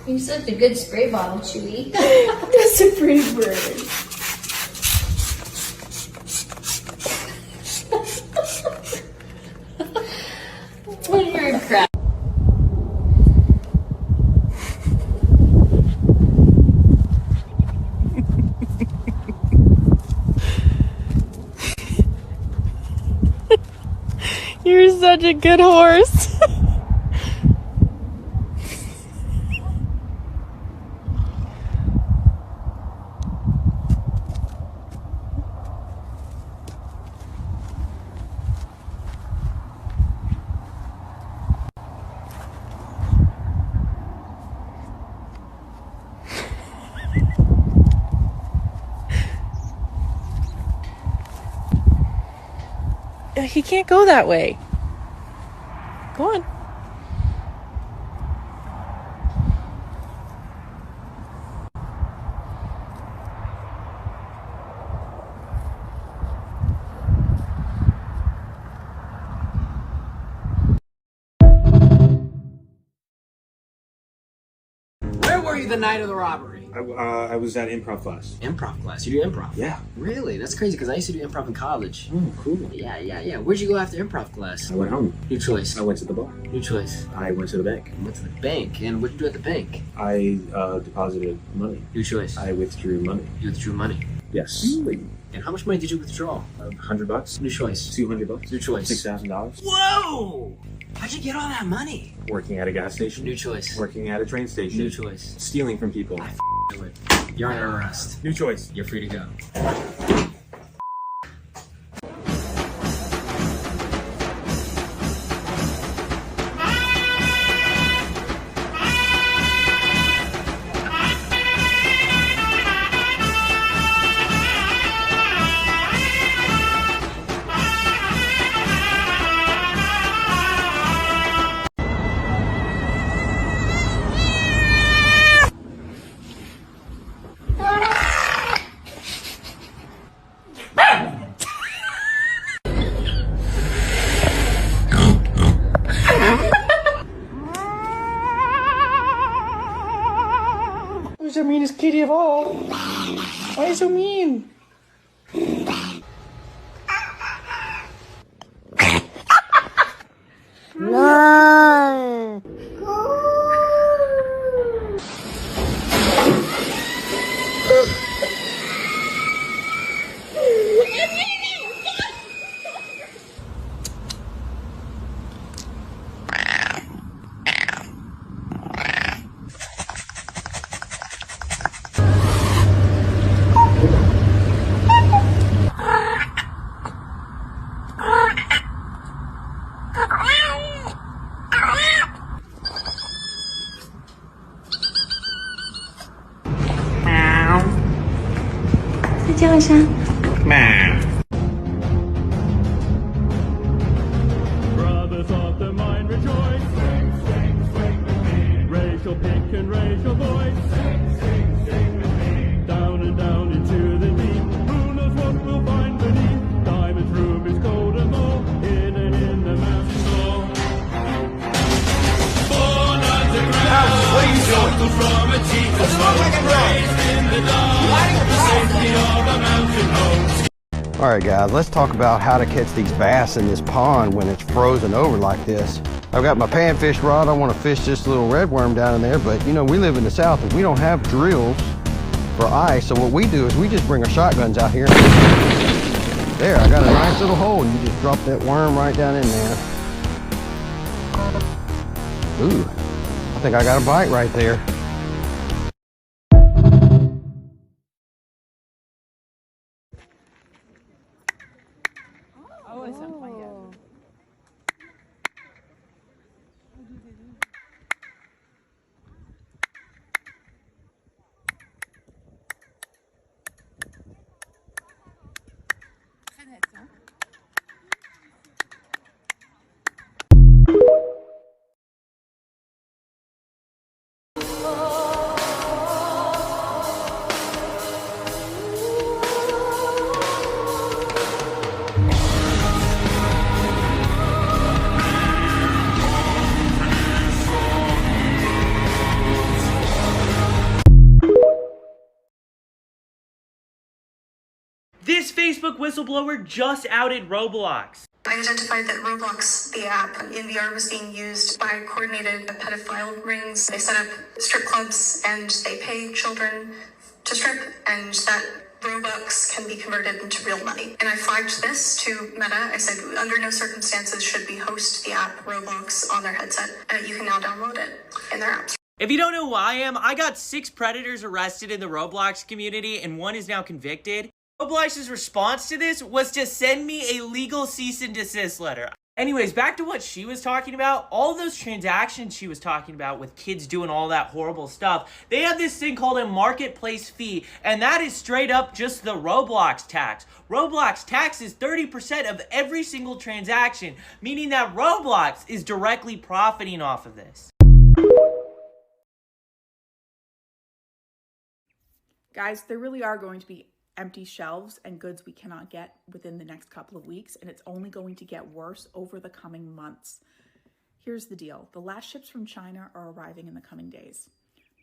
You such a good spray bottle, Chewy. That's a pretty bird. You're a crap. You're such a good horse. He can't go that way. Go on. Where were you the night of the robbery? I was at improv class. Improv class. You do improv? Yeah. Really? That's crazy because I used to do improv in college. Oh, cool. Yeah. Where'd you go after improv class? I went home. New choice. I went to the bar. New choice. I went to the bank. Went to the bank. And what'd you do at the bank? I deposited money. New choice. I withdrew money. You withdrew money. Yes. And how much money did you withdraw? $100. New choice. $200. New choice. $6,000. Whoa! How'd you get all that money? Working at a gas station. New choice. Working at a train station. New choice. Stealing from people. I knew it. You're under arrest. New choice. You're free to go. Who's the meanest kitty of all? Why are you so mean? No. Brothers of the mind rejoice. Sing, sing, sing with me. Raise your pick and raise your voice. Sing, sing, sing with me. Down and down into the deep. Who knows what we'll find beneath? Diamonds, rubies, gold and more. Hidden in the mountain door. Born underground. What are you doing? From a Jesus raised in the dark. The safety of a mountain home. Alright guys, let's talk about how to catch these bass in this pond when it's frozen over like this. I've got my panfish rod. I want to fish this little redworm down in there, but you know, we live in the south and we don't have drills for ice, so what we do is we just bring our shotguns out here. There, I got a nice little hole. You just drop that worm right down in there. Ooh, I think I got a bite right there. Facebook whistleblower just outed Roblox. I identified that Roblox, the app in VR, was being used by coordinated pedophile rings. They set up strip clubs and they pay children to strip, and that Robux can be converted into real money. And I flagged this to Meta. I said, under no circumstances should we host the app Roblox on their headset. You can now download it in their apps. If you don't know who I am, I got 6 predators arrested in the Roblox community and 1 is now convicted. Roblox's response to this was to send me a legal cease and desist letter. Anyways, back to what she was talking about. All those transactions she was talking about with kids doing all that horrible stuff, they have this thing called a marketplace fee, and that is straight up just the Roblox tax. Roblox tax is 30% of every single transaction, meaning that Roblox is directly profiting off of this. Guys, there really are going to be empty shelves and goods we cannot get within the next couple of weeks, and it's only going to get worse over the coming months. Here's the deal. The last ships from China are arriving in the coming days.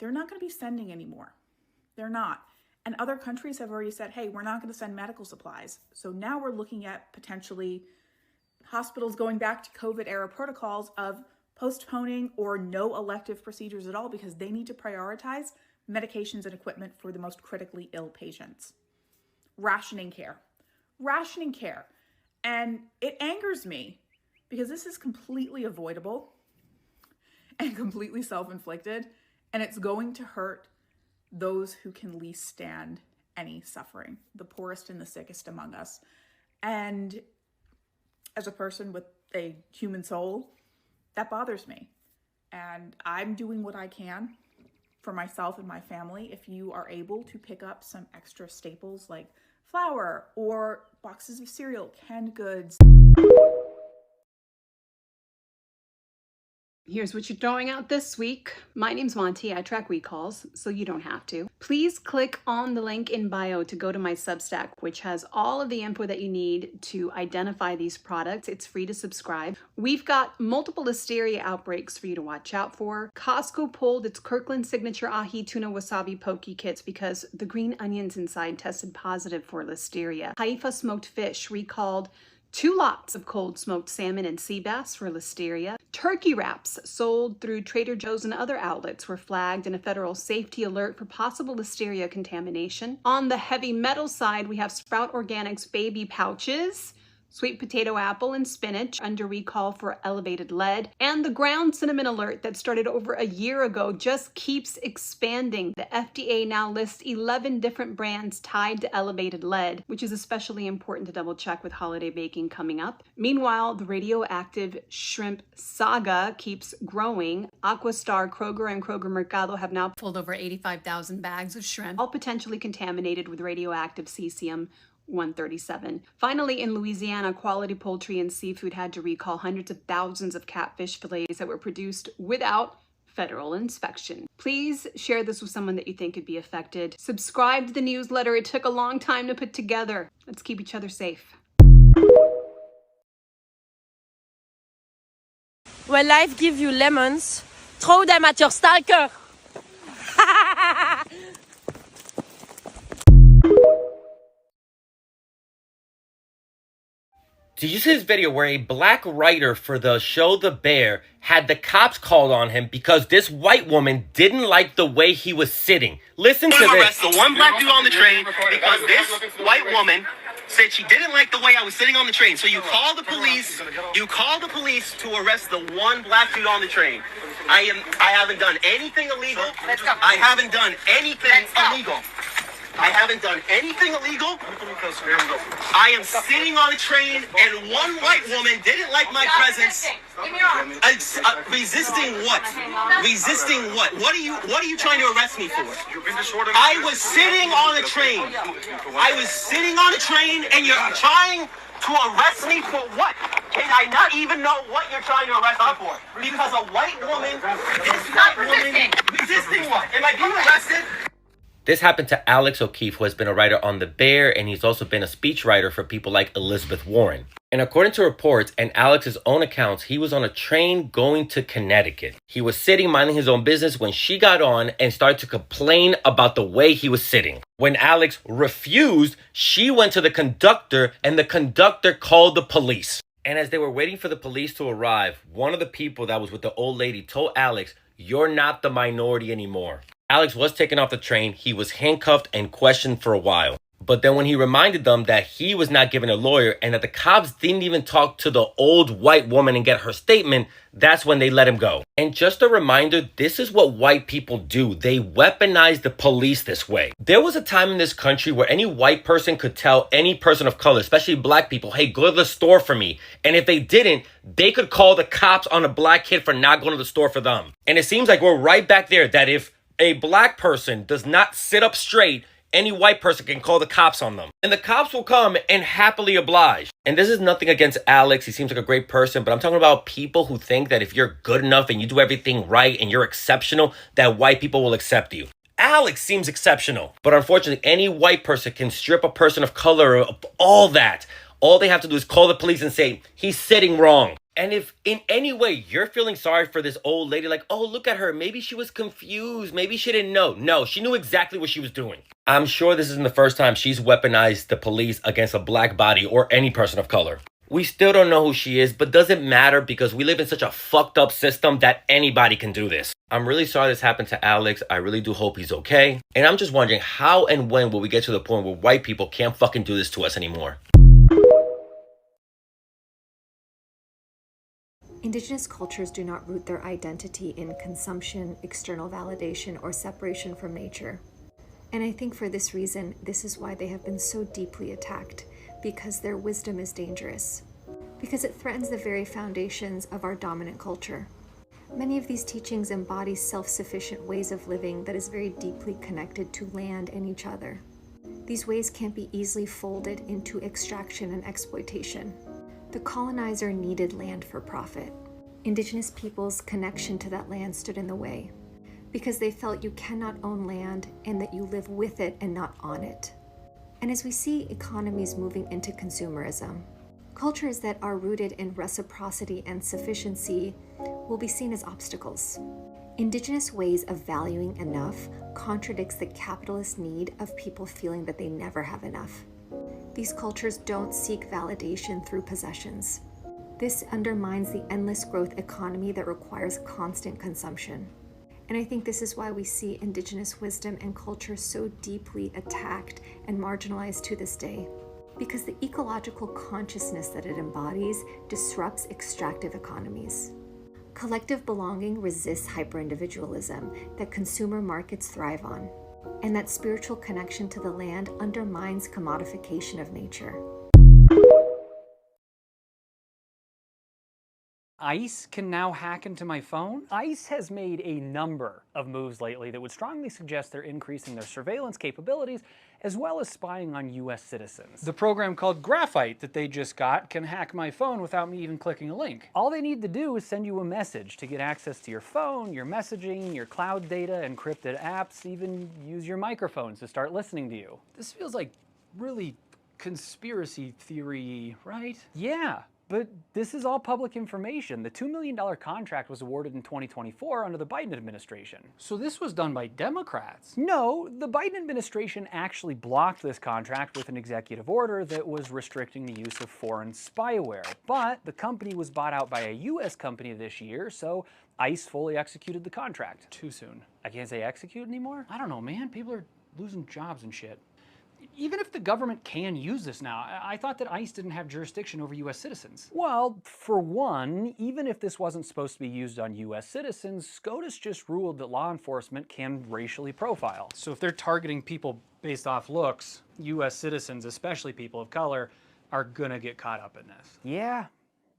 They're not going to be sending anymore. They're not. And other countries have already said, hey, we're not going to send medical supplies. So now we're looking at potentially hospitals going back to COVID-era protocols of postponing or no elective procedures at all because they need to prioritize medications and equipment for the most critically ill patients. Rationing care. And it angers me because this is completely avoidable and completely self-inflicted, and it's going to hurt those who can least stand any suffering, the poorest and the sickest among us. And as a person with a human soul, that bothers me. And I'm doing what I can for myself and my family. If you are able to pick up some extra staples like flour or boxes of cereal, canned goods. Here's what you're throwing out this week. My name's Monty. I track recalls, so you don't have to. Please click on the link in bio to go to my Substack, which has all of the info that you need to identify these products. It's free to subscribe. We've got multiple listeria outbreaks for you to watch out for. Costco pulled its Kirkland Signature Ahi Tuna Wasabi Poke Kits because the green onions inside tested positive for listeria. Haifa Smoked Fish recalled 2 lots of cold smoked salmon and sea bass for listeria. Turkey wraps sold through Trader Joe's and other outlets were flagged in a federal safety alert for possible listeria contamination. On the heavy metal side, we have Sprout Organics baby pouches, sweet potato, apple, and spinach under recall for elevated lead. And the ground cinnamon alert that started over a year ago just keeps expanding. The FDA now lists 11 different brands tied to elevated lead, which is especially important to double check with holiday baking coming up. Meanwhile, the radioactive shrimp saga keeps growing. Aquastar, Kroger, and Kroger Mercado have now pulled over 85,000 bags of shrimp, all potentially contaminated with radioactive cesium-137. Finally, in Louisiana, Quality Poultry and Seafood had to recall hundreds of thousands of catfish fillets that were produced without federal inspection. Please share this with someone that you think could be affected. Subscribe to the newsletter. It took a long time to put together. Let's keep each other safe. When life gives you lemons, throw them at your stalker. Did you see this video where a black writer for the show The Bear had the cops called on him because this white woman didn't like the way he was sitting? Listen to this. Arrest the one black dude on the train because this white woman said she didn't like the way I was sitting on the train. So you call the police. You call the police to arrest the one black dude on the train. I haven't done anything illegal. I haven't done anything illegal. I haven't done anything illegal. I am sitting on a train, and one white woman didn't like my presence. Resisting what? Resisting what? What are you trying to arrest me for? I was sitting on a train. I was sitting on a train, and you're trying to arrest me for what? Can I not even know what you're trying to arrest me for? Because a white woman is not resisting what? Am I being arrested? This happened to Alex O'Keefe, who has been a writer on The Bear, and he's also been a speechwriter for people like Elizabeth Warren. And according to reports and Alex's own accounts, he was on a train going to Connecticut. He was sitting minding his own business when she got on and started to complain about the way he was sitting. When Alex refused, she went to the conductor and the conductor called the police. And as they were waiting for the police to arrive, one of the people that was with the old lady told Alex, "You're not the minority anymore." Alex was taken off the train. He was handcuffed and questioned for a while. But then when he reminded them that he was not given a lawyer and that the cops didn't even talk to the old white woman and get her statement, that's when they let him go. And just a reminder, this is what white people do. They weaponize the police this way. There was a time in this country where any white person could tell any person of color, especially black people, hey, go to the store for me. And if they didn't, they could call the cops on a black kid for not going to the store for them. And it seems like we're right back there, that if a black person does not sit up straight, any white person can call the cops on them. And the cops will come and happily oblige. And this is nothing against Alex. He seems like a great person. But I'm talking about people who think that if you're good enough and you do everything right and you're exceptional, that white people will accept you. Alex seems exceptional. But unfortunately, any white person can strip a person of color of all that. All they have to do is call the police and say, he's sitting wrong. And if in any way you're feeling sorry for this old lady, like, oh, look at her, maybe she was confused, maybe she didn't know. No, she knew exactly what she was doing. I'm sure this isn't the first time she's weaponized the police against a black body or any person of color. We still don't know who she is, but doesn't matter because we live in such a fucked up system that anybody can do this. I'm really sorry this happened to Alex. I really do hope he's okay. And I'm just wondering, how and when will we get to the point where white people can't fucking do this to us anymore? Indigenous cultures do not root their identity in consumption, external validation, or separation from nature. And I think for this reason, this is why they have been so deeply attacked, because their wisdom is dangerous, because it threatens the very foundations of our dominant culture. Many of these teachings embody self-sufficient ways of living that is very deeply connected to land and each other. These ways can't be easily folded into extraction and exploitation. The colonizer needed land for profit. Indigenous peoples' connection to that land stood in the way, because they felt you cannot own land and that you live with it and not on it. And as we see economies moving into consumerism, cultures that are rooted in reciprocity and sufficiency will be seen as obstacles. Indigenous ways of valuing enough contradicts the capitalist need of people feeling that they never have enough. These cultures don't seek validation through possessions. This undermines the endless growth economy that requires constant consumption. And I think this is why we see Indigenous wisdom and culture so deeply attacked and marginalized to this day, because the ecological consciousness that it embodies disrupts extractive economies. Collective belonging resists hyper-individualism that consumer markets thrive on, and that spiritual connection to the land undermines commodification of nature. ICE can now hack into my phone? ICE has made a number of moves lately that would strongly suggest they're increasing their surveillance capabilities as well as spying on US citizens. The program called Graphite that they just got can hack my phone without me even clicking a link. All they need to do is send you a message to get access to your phone, your messaging, your cloud data, encrypted apps, even use your microphones to start listening to you. This feels like really conspiracy theory, right? Yeah. But this is all public information. The $2 million contract was awarded in 2024 under the Biden administration. So this was done by Democrats. No, the Biden administration actually blocked this contract with an executive order that was restricting the use of foreign spyware. But the company was bought out by a US company this year, so ICE fully executed the contract. Too soon. I can't say execute anymore? I don't know, man. People are losing jobs and shit. Even if the government can use this now, I thought that ICE didn't have jurisdiction over US citizens. Well, for one, even if this wasn't supposed to be used on US citizens, SCOTUS just ruled that law enforcement can racially profile. So if they're targeting people based off looks, US citizens, especially people of color, are gonna get caught up in this. Yeah,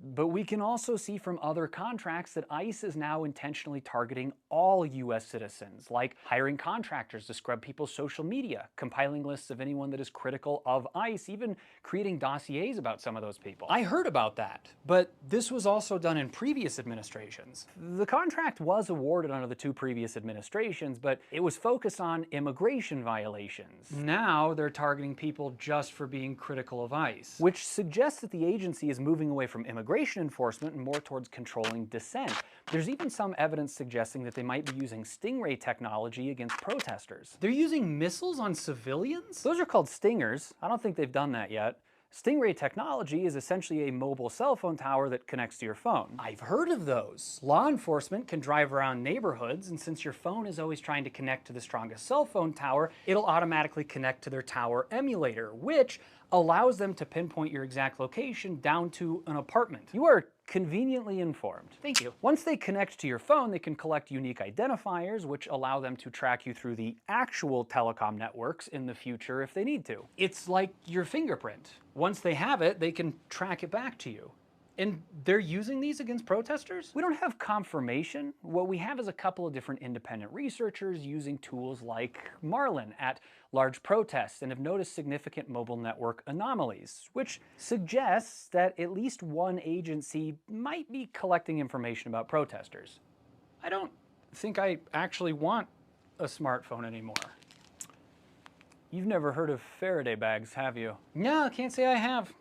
But we can also see from other contracts that ICE is now intentionally targeting all US citizens, like hiring contractors to scrub people's social media, compiling lists of anyone that is critical of ICE, even creating dossiers about some of those people. I heard about that, but this was also done in previous administrations. The contract was awarded under the 2 previous administrations, but it was focused on immigration violations. Now they're targeting people just for being critical of ICE, which suggests that the agency is moving away from immigration enforcement and more towards controlling dissent. There's even some evidence suggesting that they might be using Stingray technology against protesters. They're using missiles on civilians? Those are called Stingers. I don't think they've done that yet. Stingray technology is essentially a mobile cell phone tower that connects to your phone. I've heard of those. Law enforcement can drive around neighborhoods, and since your phone is always trying to connect to the strongest cell phone tower, it'll automatically connect to their tower emulator, which allows them to pinpoint your exact location down to an apartment. You are conveniently informed. Thank you. Once they connect to your phone, they can collect unique identifiers, which allow them to track you through the actual telecom networks in the future if they need to. It's like your fingerprint. Once they have it, they can track it back to you. And they're using these against protesters? We don't have confirmation. What we have is a couple of different independent researchers using tools like Marlin at large protests and have noticed significant mobile network anomalies, which suggests that at least one agency might be collecting information about protesters. I don't think I actually want a smartphone anymore. You've never heard of Faraday bags, have you? No, can't say I have.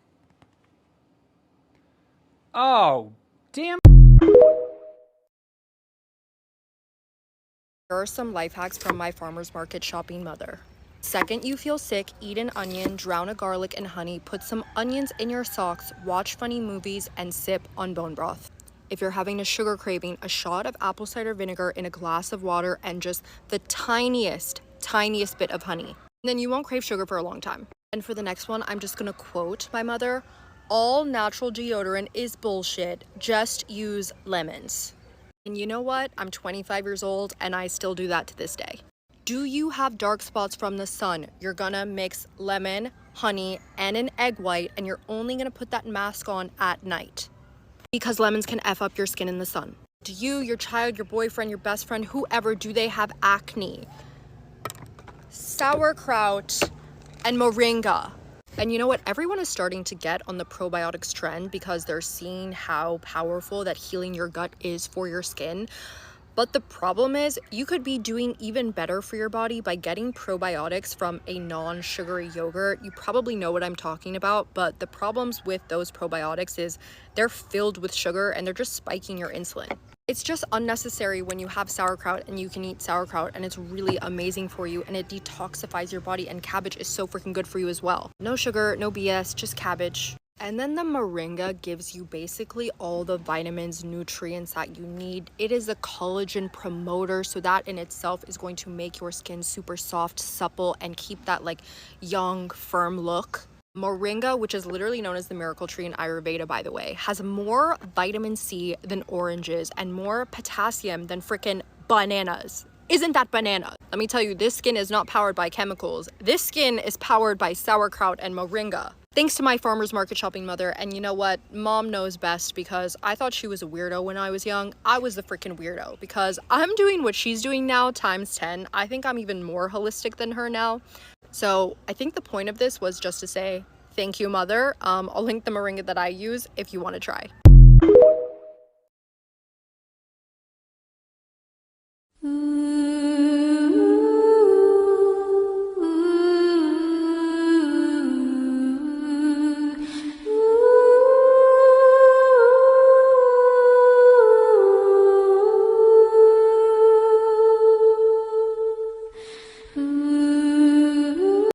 Oh, damn. Here are some life hacks from my farmer's market shopping mother. Second you feel sick, eat an onion, drown a garlic in honey, put some onions in your socks, watch funny movies, and sip on bone broth. If you're having a sugar craving, a shot of apple cider vinegar in a glass of water and just the tiniest bit of honey. Then you won't crave sugar for a long time. And for the next one, I'm just gonna quote my mother. All natural deodorant is bullshit. Just use lemons. And you know what? I'm 25 years old and I still do that to this day. Do you have dark spots from the sun? You're gonna mix lemon, honey, and an egg white, and you're only gonna put that mask on at night. Because lemons can F up your skin in the sun. Do you, your child, your boyfriend, your best friend, whoever, do they have acne? Sauerkraut and moringa. And you know what? Everyone is starting to get on the probiotics trend because they're seeing how powerful that healing your gut is for your skin. But the problem is you could be doing even better for your body by getting probiotics from a non-sugary yogurt. You probably know what I'm talking about, but the problems with those probiotics is they're filled with sugar and they're just spiking your insulin. It's just unnecessary when you have sauerkraut and you can eat sauerkraut and it's really amazing for you and it detoxifies your body, and cabbage is so freaking good for you as well. No sugar, no BS, just cabbage. And then the moringa gives you basically all the vitamins, nutrients that you need. It is a collagen promoter, so that in itself is going to make your skin super soft, supple, and keep that like young, firm look. Moringa, which is literally known as the miracle tree in Ayurveda, by the way, has more vitamin C than oranges and more potassium than freaking bananas. Isn't that banana? Let me tell you, this skin is not powered by chemicals. This skin is powered by sauerkraut and moringa. Thanks to my farmer's market shopping mother. And you know what? Mom knows best, because I thought she was a weirdo when I was young. I was the freaking weirdo because I'm doing what she's doing now times 10. I think I'm even more holistic than her now. So I think the point of this was just to say, thank you, mother. I'll link the moringa that I use if you want to try.